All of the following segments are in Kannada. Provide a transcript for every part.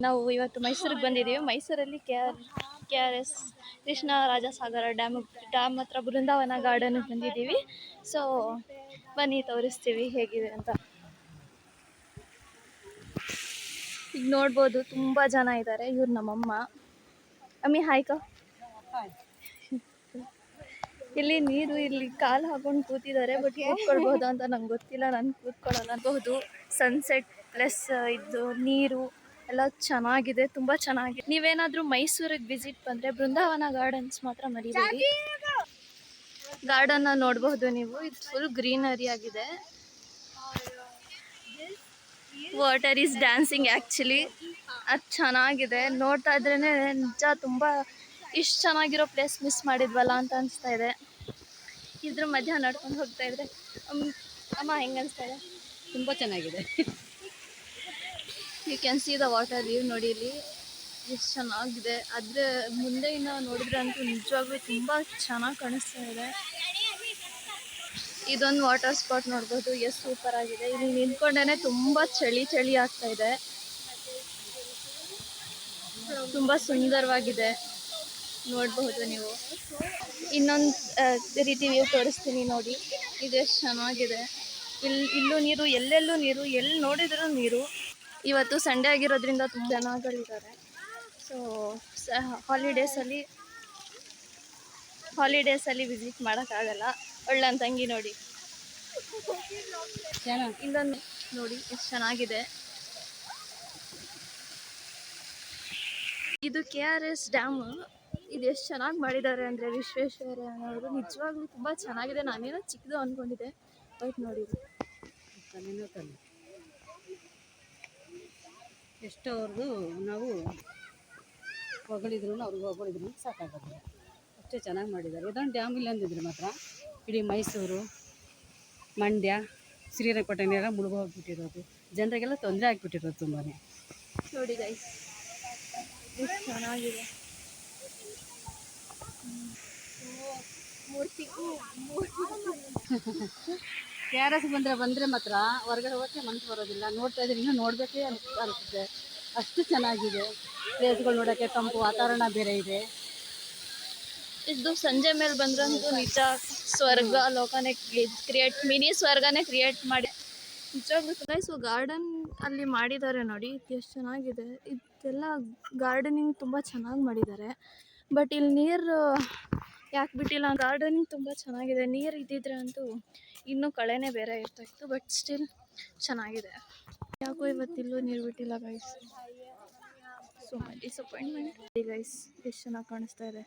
ನಾವು ಇವತ್ತು ಮೈಸೂರಿಗೆ ಬಂದಿದ್ದೀವಿ. ಮೈಸೂರಲ್ಲಿ K R S Krishnarajasagara dam ಹತ್ರ ಬೃಂದಾವನ ಗಾರ್ಡನ್ಗೆ ಬಂದಿದ್ದೀವಿ. ಸೊ ಬನ್ನಿ ತೋರಿಸ್ತೀವಿ ಹೇಗಿದೆ ಅಂತ. ಈಗ ನೋಡ್ಬೋದು ತುಂಬ ಜನ ಇದ್ದಾರೆ. ಇವ್ರು ನಮ್ಮಮ್ಮ. ಅಮ್ಮಿ ಹಾಯ್ಕ. ಇಲ್ಲಿ ನೀರು, ಇಲ್ಲಿ ಕಾಲು ಹಾಕೊಂಡು ಕೂತಿದ್ದಾರೆ. ಬಟ್ ಕೂತ್ಕೊಳ್ಬೋದು ಅಂತ ನಂಗೆ ಗೊತ್ತಿಲ್ಲ, ನಾನು ಕೂತ್ಕೊಳ್ಳಲ್ಲ ಅನ್ಬಹುದು. ಸನ್ಸೆಟ್ ಪ್ಲಸ್ ಇದು ನೀರು ಎಲ್ಲ ಚೆನ್ನಾಗಿದೆ, ತುಂಬ ಚೆನ್ನಾಗಿದೆ. ನೀವೇನಾದರೂ ಮೈಸೂರಿಗೆ ವಿಸಿಟ್ ಬಂದರೆ ಬೃಂದಾವನ ಗಾರ್ಡನ್ಸ್ ಮಾತ್ರ ಮರಿಬೇಡಿ. ಗಾರ್ಡನ್ನ ನೋಡಬಹುದು ನೀವು. ಇದು ಫುಲ್ ಗ್ರೀನರಿ ಆಗಿದೆ. Water is dancing actually. ಅದು ಚೆನ್ನಾಗಿದೆ. ನೋಡ್ತಾ ಇದ್ರೇ ನಿಜ ತುಂಬ ಇಷ್ಟು ಚೆನ್ನಾಗಿರೋ ಪ್ಲೇಸ್ ಮಿಸ್ ಮಾಡಿದ್ವಲ್ಲ ಅಂತ ಅನಿಸ್ತಾ ಇದೆ. ಇದ್ರ ಮಧ್ಯ ನಡ್ಕೊಂಡು ಹೋಗ್ತಾ ಇದ್ರೆ ಅಮ್ಮ ಹೆಂಗೆ ಅನಿಸ್ತಾ ಇದೆ? ತುಂಬ ಚೆನ್ನಾಗಿದೆ. You can see the water view. ನೋಡಿ ಇಲ್ಲಿ ಎಷ್ಟು ಚೆನ್ನಾಗಿದೆ. ಅದ್ರ ಮುಂದೆಯಿಂದ ನೋಡಿದ್ರೆ ಅಂತೂ ನಿಜವಾಗ್ಲೂ ತುಂಬ ಚೆನ್ನಾಗಿ ಕಾಣಿಸ್ತಾ ಇದೆ. ಇದೊಂದು ವಾಟರ್ ಸ್ಪಾಟ್ ನೋಡ್ಬೋದು, ಎಷ್ಟು ಸೂಪರ್ ಆಗಿದೆ. ಇಲ್ಲಿ ನಿಂತ್ಕೊಂಡೇ ತುಂಬ ಚಳಿ ಆಗ್ತಾ ಇದೆ. ತುಂಬ ಸುಂದರವಾಗಿದೆ, ನೋಡಬಹುದು ನೀವು. ಇನ್ನೊಂದು ರೀತಿ ವ್ಯೂ ತೋರಿಸ್ತೀನಿ ನೋಡಿ. ಇದೆಷ್ಟು ಚೆನ್ನಾಗಿದೆ. ಇಲ್ಲೂ ನೀರು, ಎಲ್ಲೆಲ್ಲೂ ನೀರು, ಎಲ್ಲಿ ನೋಡಿದ್ರೂ ನೀರು. ಇವತ್ತು ಸಂಡೇ ಆಗಿರೋದ್ರಿಂದ ತುಂಬ ಜನಗಳಿದ್ದಾರೆ. ಸೊ ಹಾಲಿಡೇಸಲ್ಲಿ ವಿಸಿಟ್ ಮಾಡೋಕ್ಕಾಗಲ್ಲ. ಒಳ್ಳೆ ತಂಗಿ ನೋಡಿ. ಇಲ್ಲೊಂದು ನೋಡಿ ಎಷ್ಟು ಚೆನ್ನಾಗಿದೆ. ಇದು KRS ಡ್ಯಾಮು. ಇದು ಎಷ್ಟು ಚೆನ್ನಾಗಿ ಮಾಡಿದ್ದಾರೆ ಅಂದರೆ ವಿಶ್ವೇಶ್ವರಯ್ಯನವರು ನಿಜವಾಗ್ಲೂ ತುಂಬ ಚೆನ್ನಾಗಿದೆ. ನಾನೇನೋ ಚಿಕ್ಕದು ಅಂದ್ಕೊಂಡಿದ್ದೆ, ಬಟ್ ನೋಡಿ ಎಷ್ಟು ಅವ್ರದ್ದು ನಾವು ಹೊಗಳಿದ್ರು ಅವ್ರಿಗೆ ಹೊಗಳಿದ್ರು ಸಾಕಾಗೋದಿಲ್ಲ. ಅಷ್ಟೇ ಚೆನ್ನಾಗಿ ಮಾಡಿದ್ದಾರೆ. ಇದೊಂದು ಡ್ಯಾಮ್ ಇಲ್ಲ ಅಂದಿದ್ರೆ ಮಾತ್ರ ಇಡೀ ಮೈಸೂರು, ಮಂಡ್ಯ, ಶ್ರೀರಂಗಪಟ್ಟಣ ಮುಳುಗೋಗ್ಬಿಟ್ಟಿರೋದು, ಜನರಿಗೆಲ್ಲ ತೊಂದರೆ ಆಗಿಬಿಟ್ಟಿರೋದು ತುಂಬಾ. ನೋಡಿ ಗೈಸ್ ಎಷ್ಟು ಚೆನ್ನಾಗಿದೆ. KRS ಬಂದರೆ ಮಾತ್ರ ಹೊರಗಡೆ ಹೋಗೋಕ್ಕೆ ಮನಸ್ಸು ಬರೋದಿಲ್ಲ. ನೋಡ್ತಾ ಇದ್ರೆ ಇನ್ನೂ ನೋಡಬೇಕೇ ಅನಿಸುತ್ತೆ. ಅಷ್ಟು ಚೆನ್ನಾಗಿದೆ ಪ್ಲೇಸ್ಗಳು ನೋಡೋಕ್ಕೆ. ತಂಪು ವಾತಾವರಣ ಬೇರೆ ಇದೆ. ಇದು ಸಂಜೆ ಮೇಲೆ ಬಂದ್ರಂತೂ ನಿಜ ಸ್ವರ್ಗ ಲೋಕನೇ ಮಿನಿ ಸ್ವರ್ಗನೇ ಕ್ರಿಯೇಟ್ ಮಾಡಿ ನಿಜವಾಗ್ಲೂ. ಸೊ ಗಾರ್ಡನ್ ಅಲ್ಲಿ ಮಾಡಿದ್ದಾರೆ ನೋಡಿ, ಎಷ್ಟು ಚೆನ್ನಾಗಿದೆ. ಇದೆಲ್ಲ ಗಾರ್ಡನಿಂಗ್ ತುಂಬ ಚೆನ್ನಾಗಿ ಮಾಡಿದ್ದಾರೆ. ಬಟ್ ಇಲ್ಲಿ ನೀರು ಯಾಕೆ ಬಿಟ್ಟಿಲ್ಲ? ಗಾರ್ಡನಿಂಗ್ ತುಂಬ ಚೆನ್ನಾಗಿದೆ. ನೀರು ಇದ್ದಿದ್ರೆ ಅಂತೂ ಇನ್ನೂ ಕಳೆನೇ ಬೇರೆ ಇರ್ತಾಯಿತ್ತು. ಬಟ್ ಸ್ಟಿಲ್ ಚೆನ್ನಾಗಿದೆ. ಯಾಕೋ ಇವತ್ತಿಲ್ಲೂ ನೀರು ಬಿಟ್ಟಿಲ್ಲ ಗೈಸ್. So disappointment. ಗೈಸ್ ಎಷ್ಟು ಚೆನ್ನಾಗಿ ಕಾಣಿಸ್ತಾ ಇದೆ.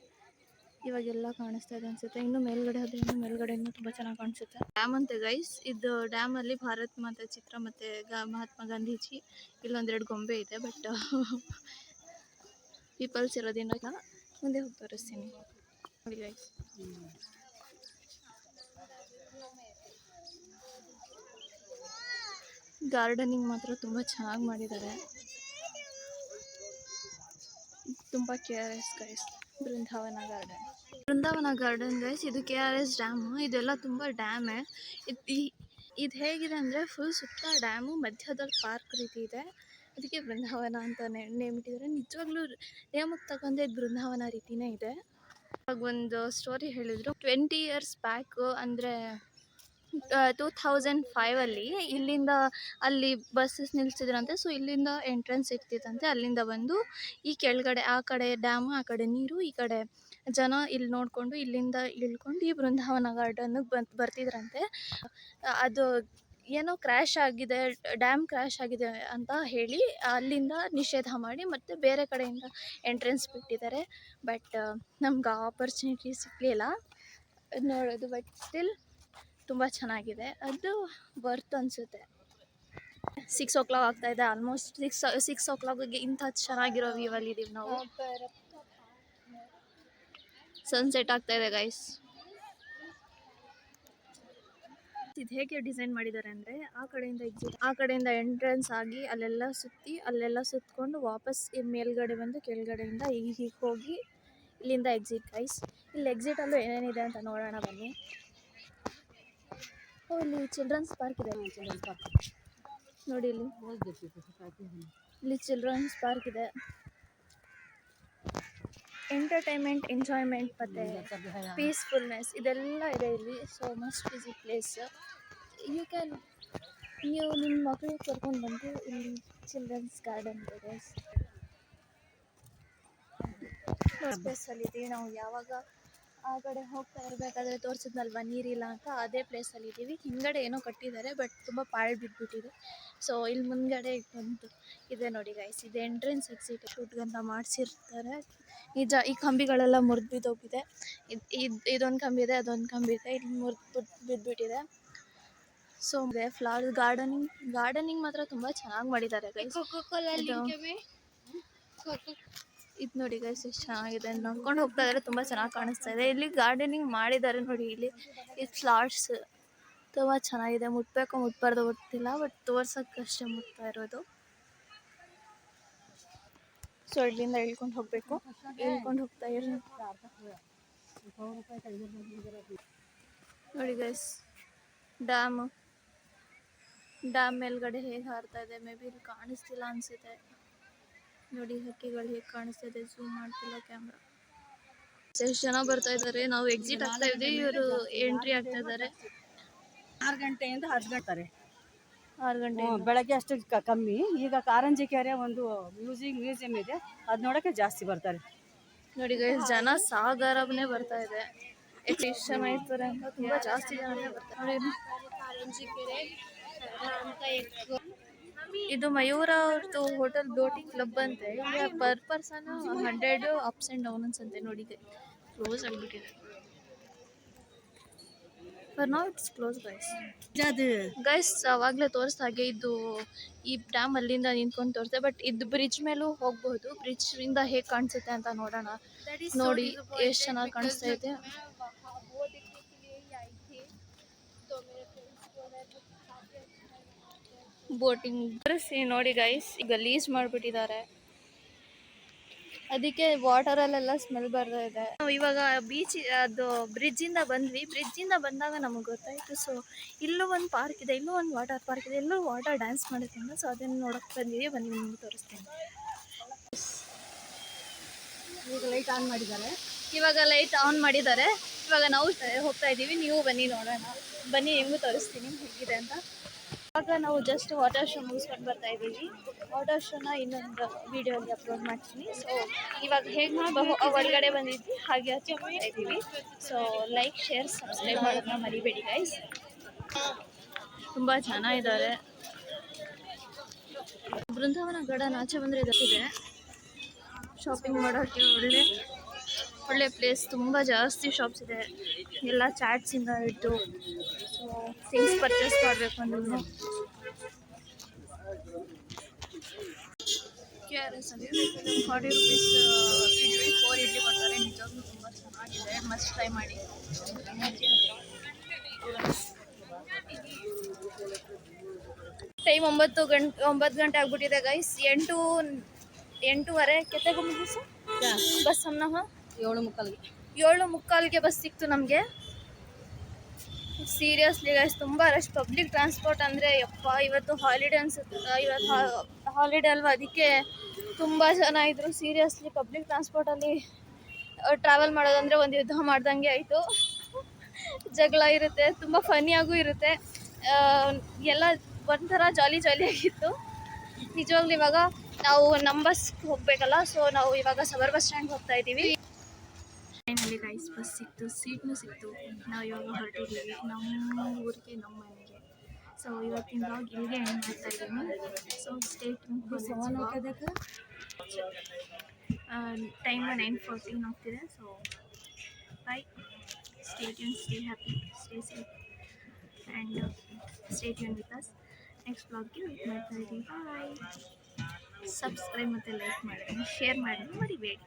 ಇವಾಗೆಲ್ಲ ಕಾಣಿಸ್ತಾ ಇದೆ ಅನ್ಸುತ್ತೆ. ಇನ್ನು ಮೇಲ್ಗಡೆ ಹೋದ್ರೆ ಇನ್ನೂ ಮೇಲ್ಗಡೆ ಇನ್ನೂ ತುಂಬ ಚೆನ್ನಾಗಿ ಕಾಣಿಸುತ್ತೆ. ಡ್ಯಾಮ್ ಅಂತೆ ಗೈಸ್. ಇದು ಡ್ಯಾಮಲ್ಲಿ ಭಾರತ್ ಮಾತಾ ಚಿತ್ರ ಮತ್ತು ಮಹಾತ್ಮ ಗಾಂಧೀಜಿ ಇಲ್ಲೊಂದೆರಡು ಗೊಂಬೆ ಇದೆ. ಬಟ್ ಪೀಪಲ್ಸ್ ಇರೋದ್ರಿಂದ ಮುಂದೆ ಹೋಗಿ ತೋರಿಸ್ತೀನಿ ನೋಡಿ ಗೈಸ್. ಗಾರ್ಡನಿಂಗ್ ಮಾತ್ರ ತುಂಬ ಚೆನ್ನಾಗಿ ಮಾಡಿದ್ದಾರೆ. ತುಂಬ KRS ಗೈಸ್. ಬೃಂದಾವನ ಗಾರ್ಡನ್ ಗೈಸ್. ಇದು KRS ಡ್ಯಾಮು. ಇದೆಲ್ಲ ತುಂಬ ಡ್ಯಾಮೇ. ಇದು ಹೇಗಿದೆ ಅಂದರೆ ಫುಲ್ ಸುತ್ತ ಡ್ಯಾಮು, ಮಧ್ಯದಲ್ಲಿ ಪಾರ್ಕ್ ರೀತಿ ಇದೆ. ಅದಕ್ಕೆ ಬೃಂದಾವನ ಅಂತ ನೇಮ್ ಇಟ್ಟಿದ್ದಾರೆ. ನಿಜವಾಗ್ಲೂ ನೇಮಕ್ಕೆ ತಗೊಂಡೆ ಇದು ಬೃಂದಾವನ ರೀತಿಯೇ ಇದೆ. ಇವಾಗ ಒಂದು ಸ್ಟೋರಿ ಹೇಳಿದರು. 20 years ಬ್ಯಾಕು ಅಂದರೆ 2005 ಇಲ್ಲಿಂದ ಅಲ್ಲಿ ಬಸ್ಸಸ್ ನಿಲ್ಲಿಸಿದ್ರಂತೆ. ಸೊ ಇಲ್ಲಿಂದ ಎಂಟ್ರೆನ್ಸ್ ಇರ್ತಿತ್ತಂತೆ. ಅಲ್ಲಿಂದ ಬಂದು ಈ ಕೆಳಗಡೆ, ಆ ಕಡೆ ಡ್ಯಾಮು, ಆ ಕಡೆ ನೀರು, ಈ ಕಡೆ ಜನ ಇಲ್ಲಿ ನೋಡಿಕೊಂಡು ಇಲ್ಲಿಂದ ಇಳ್ಕೊಂಡು ಈ ಬೃಂದಾವನ ಗಾರ್ಡನ್ಗೆ ಬರ್ತಿದ್ರಂತೆ. ಅದು ಏನೋ ಕ್ರ್ಯಾಶ್ ಆಗಿದೆ, ಡ್ಯಾಮ್ ಕ್ರ್ಯಾಶ್ ಆಗಿದೆ ಅಂತ ಹೇಳಿ ಅಲ್ಲಿಂದ ನಿಷೇಧ ಮಾಡಿ ಮತ್ತೆ ಬೇರೆ ಕಡೆಯಿಂದ ಎಂಟ್ರೆನ್ಸ್ ಬಿಟ್ಟಿದ್ದಾರೆ. ಬಟ್ ನಮ್ಗೆ ಆ ಆಪರ್ಚುನಿಟಿ ಸಿಗಲಿಲ್ಲ ನೋಡೋದು. ಬಟ್ ಸ್ಟಿಲ್ ತುಂಬ ಚೆನ್ನಾಗಿದೆ. ಅದು ವರ್ತ್ ಅನಿಸುತ್ತೆ. 6 o'clock ಆಗ್ತಾಯಿದೆ. ಆಲ್ಮೋಸ್ಟ್ 6 o'clockಗೆ ಇಂಥ ಚೆನ್ನಾಗಿರೋ ವ್ಯೂವಲ್ಲಿ ಇದ್ದೀವಿ ನಾವು. ಸನ್ಸೆಟ್ ಆಗ್ತಾಯಿದೆ ಗೈಸ್. ಇದು ಹೇಗೆ ಡಿಸೈನ್ ಮಾಡಿದ್ದಾರೆ ಅಂದರೆ ಆ ಕಡೆಯಿಂದ ಎಂಟ್ರೆನ್ಸ್ ಆಗಿ ಅಲ್ಲೆಲ್ಲ ಸುತ್ತಕೊಂಡು ವಾಪಸ್ ಮೇಲ್ಗಡೆ ಬಂದು ಕೆಳಗಡೆಯಿಂದ ಹೀಗೆ ಹೋಗಿ ಇಲ್ಲಿಂದ ಎಕ್ಸಿಟ್ ಗೈಸ್. ಇಲ್ಲಿ ಎಕ್ಸಿಟಲ್ಲೂ ಏನೇನಿದೆ ಅಂತ ನೋಡೋಣ ಬನ್ನಿ. ಇಲ್ಲಿ ಚಿಲ್ಡ್ರನ್ಸ್ ಪಾರ್ಕ್ ಇದೆ. ಚಿಲ್ಡ್ರನ್ಸ್ ಪಾರ್ಕ್ ನೋಡಿ ಇಲ್ಲಿ ಇಲ್ಲಿ ಚಿಲ್ಡ್ರನ್ಸ್ ಪಾರ್ಕ್ ಇದೆ. ಎಂಟರ್ಟೈನ್ಮೆಂಟ್, ಎಂಜಾಯ್ಮೆಂಟ್ ಮತ್ತು ಪೀಸ್ಫುಲ್ನೆಸ್ ಇದೆಲ್ಲ ಇದೆ ಇಲ್ಲಿ. So must visit place. You can, ನೀವು ನಿಮ್ಮ ಮಕ್ಕಳು ಕರ್ಕೊಂಡು ಬಂದು ಇಲ್ಲಿ ಚಿಲ್ಡ್ರನ್ಸ್ ಗಾರ್ಡನ್ ಇದೆ. ಪ್ಲೇಸಲ್ಲಿದ್ದೀವಿ ನಾವು. ಯಾವಾಗ ಆ ಕಡೆ ಹೋಗ್ತಾ ಇರಬೇಕಾದ್ರೆ ತೋರಿಸಿದ್ನಲ್ವ ನೀರಿಲ್ಲ ಅಂತ, ಅದೇ ಪ್ಲೇಸಲ್ಲಿ ಇದ್ದೀವಿ. ಹಿಂಗಡೆ ಏನೋ ಕಟ್ಟಿದ್ದಾರೆ ಬಟ್ ತುಂಬ ಪಾಳು ಬಿದ್ದುಬಿಟ್ಟಿದೆ. ಸೊ ಇಲ್ಲಿ ಮುಂದ್ಗಡೆ ಒಂದು ಇದೆ ನೋಡಿ ಗೈಸ್, ಇದು ಎಂಟ್ರೆನ್ಸ್ ಎಕ್ಸಿಟ್. ಶೂಟ್ಗಂತ ಮಾಡಿಸಿರ್ತಾರೆ. ನಿಜ ಈ ಕಂಬಿಗಳೆಲ್ಲ ಮುರಿದು ಬಿದ್ದೋಗಿದೆ. ಇದೊಂದು ಕಂಬಿ ಇದೆ, ಅದೊಂದು ಕಂಬಿ ಇದೆ, ಇಲ್ಲಿ ಮುರಿದು ಬಿದ್ದುಬಿಟ್ಟಿದೆ. ಸೊ ಫ್ಲವರ್ ಗಾರ್ಡನಿಂಗ್ ಮಾತ್ರ ತುಂಬ ಚೆನ್ನಾಗಿ ಮಾಡಿದ್ದಾರೆ ಗೈಸ್. ಇದು ನೋಡಿ ಗೈಸ್ ಎಷ್ಟು ಚೆನ್ನಾಗಿದೆ. ನಡ್ಕೊಂಡು ಹೋಗ್ತಾ ಇದ್ದಾರೆ, ತುಂಬ ಚೆನ್ನಾಗಿ ಕಾಣಿಸ್ತಾ ಇದೆ. ಇಲ್ಲಿ ಗಾರ್ಡನಿಂಗ್ ಮಾಡಿದ್ದಾರೆ ನೋಡಿ. ಇಲ್ಲಿ ಫ್ಲವರ್ಸ್ ತುಂಬ ಚೆನ್ನಾಗಿದೆ. ಮುಟ್ಬೇಕೋ ಮುಟ್ಬಾರ್ದು ಗೊತ್ತಿಲ್ಲ, ಬಟ್ ತೋರ್ಸೋಕ್ಕಷ್ಟೇ ಮುಟ್ತಾ ಇರೋದು. ಸೊ ಇಲ್ಲಿಂದ ಇಳ್ಕೊಂಡು ಹೋಗಬೇಕು. ಇಳ್ಕೊಂಡು ಹೋಗ್ತಾ ಇರೋ ನೋಡಿ ಗೈಸ್, ಡ್ಯಾಮ್ ಮೇಲ್ಗಡೆ ಹೇಗೆ ಹಾರ್ತಾ ಇದೆ. ಮೇ ಬಿ ಇಲ್ಲಿ ಕಾಣಿಸ್ತಿಲ್ಲ ಅನಿಸುತ್ತೆ ನೋಡಿ. ಹಕ್ಕಿಗಳು ಹೇಗೆ ಕಾಣಿಸ್ತಾ ಇದೆ, ಝೂಮ್ ಮಾಡ್ತಿಲ್ಲ ಕ್ಯಾಮ್ರಾ. ಎಷ್ಟು ಜನ ಬರ್ತಾ ಇದ್ದಾರೆ. ನಾವು ಎಕ್ಸಿಟ್ ಆಗ್ತಾ ಇದ್ದೀವಿ, ಇವರು ಎಂಟ್ರಿ ಆಗ್ತಾ ಇದ್ದಾರೆ. 6 ಗಂಟೆಯಿಂದ 10 ಗಂಟೆ 6 ಗಂಟೆ ಬೆಳಗ್ಗೆ ಅಷ್ಟು ಕಮ್ಮಿ. ಈಗ ಕಾರಂಜಿ ಕೆರೆ ಒಂದು ಮ್ಯೂಸಿಯಂ ಇದೆ, ಅದು ನೋಡೋಕ್ಕೆ ಜಾಸ್ತಿ ಬರ್ತಾರೆ ನೋಡಿ ಗೈಸ್. ಜನ ಸಾಗರನೇ ಬರ್ತಾ ಇದೆ. ಎಷ್ಟು ಚೆನ್ನಾಗಿರ್ತಾರೆ ಅಂತ ತುಂಬ ಜಾಸ್ತಿ ಜನ ಬರ್ತಾರೆ ನೋಡಿ. ಇದು ಮಯೂರ ಅವ್ರದ್ದು ಹೋಟೆಲ್ ಬೋಟಿಂಗ್ ಕ್ಲಬ್ ಅಂತೆ. Per person 100 ups and downs ಅಂತೆ ನೋಡಿ. ಕ್ಲೋಸ್ ಆಗಿಬಿಟ್ಟಿದೆ. For now it's close guys. ಅವಾಗಲೇ ತೋರಿಸ್ದ ಹಾಗೆ ಇದು ಈ ಡ್ಯಾಮ್ ಅಲ್ಲಿಂದ ನಿಂತ್ಕೊಂಡು ತೋರಿಸ್ದೆ, ಬಟ್ ಇದು ಬ್ರಿಡ್ಜ್ ಮೇಲೂ ಹೋಗ್ಬಹುದು. ಬ್ರಿಡ್ಜಿಂದ ಹೇಗೆ ಕಾಣಿಸುತ್ತೆ ಅಂತ ನೋಡೋಣ. ನೋಡಿ ಎಷ್ಟು ಚೆನ್ನಾಗಿ ಕಾಣಿಸ್ತಾ ಇದೆ. ಬೋಟಿಂಗ್ ನೋಡಿ ಗೈಸ್, ಈಗ ಗಲೀಜ್ ಮಾಡಿಬಿಟ್ಟಿದ್ದಾರೆ. ಅದಕ್ಕೆ ವಾಟರಲ್ಲೆಲ್ಲ ಸ್ಮೆಲ್ ಬರ್ತಾ ಇದೆ. ನಾವು ಇವಾಗ ಅದು ಬ್ರಿಡ್ಜಿಂದ ಬಂದ್ವಿ. ಬ್ರಿಡ್ಜಿಂದ ಬಂದಾಗ ನಮಗೆ ಗೊತ್ತಾಯಿತು. ಸೊ ಇಲ್ಲೂ ಒಂದು ಪಾರ್ಕ್ ಇದೆ, ಇಲ್ಲೂ ಒಂದು ವಾಟರ್ ಪಾರ್ಕ್ ಇದೆ, ಎಲ್ಲೂ ವಾಟರ್ ಡ್ಯಾನ್ಸ್ ಮಾಡುತ್ತೆ. ಸೊ ಅದನ್ನು ನೋಡೋಕ್ಕೆ ಬಂದಿದ್ದೀವಿ. ಬನ್ನಿ ನಿಮ್ಗೆ ತೋರಿಸ್ತೀನಿ. ಈಗ ಲೈಟ್ ಆನ್ ಮಾಡಿದ್ದಾರೆ. ಇವಾಗ ನಾವು ಹೋಗ್ತಾ ಇದ್ದೀವಿ. ನೀವು ಬನ್ನಿ ನೋಡೋಣ. ಬನ್ನಿ ನಿಮಗೂ ತೋರಿಸ್ತೀನಿ ಹೇಗಿದೆ ಅಂತ. ಇವಾಗ ನಾವು ಜಸ್ಟ್ ವಾಟರ್ ಶೋ ಮುಗಿಸ್ಕೊಂಡು ಬರ್ತಾ ಇದ್ದೀವಿ. ವಾಟರ್ ಶೋನ ಇನ್ನೊಂದು ವಿಡಿಯೋಲಿ ಅಪ್ಲೋಡ್ ಮಾಡ್ತೀನಿ. ಸೊ ಇವಾಗ ಹೇಗೆ ಒಳಗಡೆ ಬಂದಿದ್ವಿ ಹಾಗೆ ಹಚ್ಚಿ ಹೋಗ್ತಾ ಇದ್ದೀವಿ. ಸೊ ಲೈಕ್, ಶೇರ್, ಸಬ್ಸ್ಕ್ರೈಬ್ ಮಾಡೋದನ್ನ ಮರಿಬೇಡಿ ಗೈಸ್. ತುಂಬ ಚೆನ್ನಾಗಿದ್ದಾರೆ. ಬೃಂದಾವನ ಗಾರ್ಡನ್ ಆಚೆ ಬಂದರೆ ಇದೆ. ಶಾಪಿಂಗ್ ಮಾಡೋಕ್ಕೆ ಒಳ್ಳೆ ಪ್ಲೇಸ್. ತುಂಬ ಜಾಸ್ತಿ ಶಾಪ್ಸ್ ಇದೆ, ಎಲ್ಲ ಚಾಟ್ಸಿಂದ ಇಟ್ಟು. ಸೊ ಥಿಂಗ್ಸ್ ಪರ್ಚೇಸ್ ಮಾಡಬೇಕು ಅಂದ್ರೂ KRS ಅಲ್ಲಿ 40 ರೂಪೀಸ್ ಇಡ್ಲಿ 4 ಇಡ್ಲಿ ಕೊಡ್ತಾರೆ. ನಿಜವಾಗ್ಲೂ ತುಂಬ ಚೆನ್ನಾಗಿದೆ, ಮಸ್ಟ್ ಟ್ರೈ ಮಾಡಿ. ಟೈಮ್ 9 ಗಂಟೆ ಆಗ್ಬಿಟ್ಟಿದೆ ಗೈಸ್. 8:30 ಕೆತೆಗೆ ಮುಗಿಸು ಬಸ್. ನಮ್ಮ 7:45ಗೆ ಬಸ್ ಸಿಕ್ತು ನಮಗೆ. ಸೀರಿಯಸ್ಲಿ ಗೈಸ್, ತುಂಬ ರಶ್. ಪಬ್ಲಿಕ್ ಟ್ರಾನ್ಸ್ಪೋರ್ಟ್ ಅಂದರೆ ಯಪ್ಪ, ಇವತ್ತು ಹಾಲಿಡೇ ಅನ್ಸುತ್ತೆ. ಇವತ್ತು ಹಾಲಿಡೇ ಅಲ್ವಾ, ಅದಕ್ಕೆ ತುಂಬ ಜನ ಇದ್ದರು. ಸೀರಿಯಸ್ಲಿ ಪಬ್ಲಿಕ್ ಟ್ರಾನ್ಸ್ಪೋರ್ಟಲ್ಲಿ ಟ್ರಾವೆಲ್ ಮಾಡೋದಂದರೆ ಒಂದು ಯುದ್ಧ ಮಾಡ್ದಂಗೆ ಆಯಿತು. ಜಗಳ ಇರುತ್ತೆ, ತುಂಬ ಫನ್ನಿಯಾಗೂ ಇರುತ್ತೆ. ಎಲ್ಲ ಒಂಥರ ಜಾಲಿಯಾಗಿತ್ತು ನಿಜವಾಗ್ಲೂ. ಇವಾಗ ನಾವು ನಮ್ಮ ಬಸ್ ಹೋಗಬೇಕಲ್ಲ, ಸೊ ನಾವು ಇವಾಗ ಸಬರ್ ಬಸ್ ಸ್ಟ್ಯಾಂಡ್ ಹೋಗ್ತಾ ಇದ್ದೀವಿ. ಫೈನಲಿ ಗೈಸ್ ಬಸ್ ಸಿಕ್ತು, ಸೀಟ್ನೂ ಸಿಕ್ತು. ನಾವು ಇವಾಗ ಹೊರಟಿದ್ದೀವಿ ನಮ್ಮ ಊರಿಗೆ, ನಮ್ಮ ಮನೆಗೆ. ಸೊ ಇವತ್ತಿನ ಬ್ಲಾಗ್ ಇಲ್ಲಿಗೆ ಎಂಡ್ ಮಾಡ್ತಾ ಇದ್ದೀನಿ. So stay tune. ಟೈಮ್ 9:14 ಆಗ್ತಿದೆ. So bye. Stay tune, stay happy, stay safe and stay tune with us. Next ಬ್ಲಾಗ್ಗೆ ವೇಟ್ ಮಾಡ್ತಾ ಇದ್ದೀವಿ. ಬಾಯ್. ಸಬ್ಸ್ಕ್ರೈಬ್ ಮತ್ತು ಲೈಕ್ ಮಾಡಿ, ಶೇರ್ ಮಾಡಿ ಮರಿಬೇಡಿ.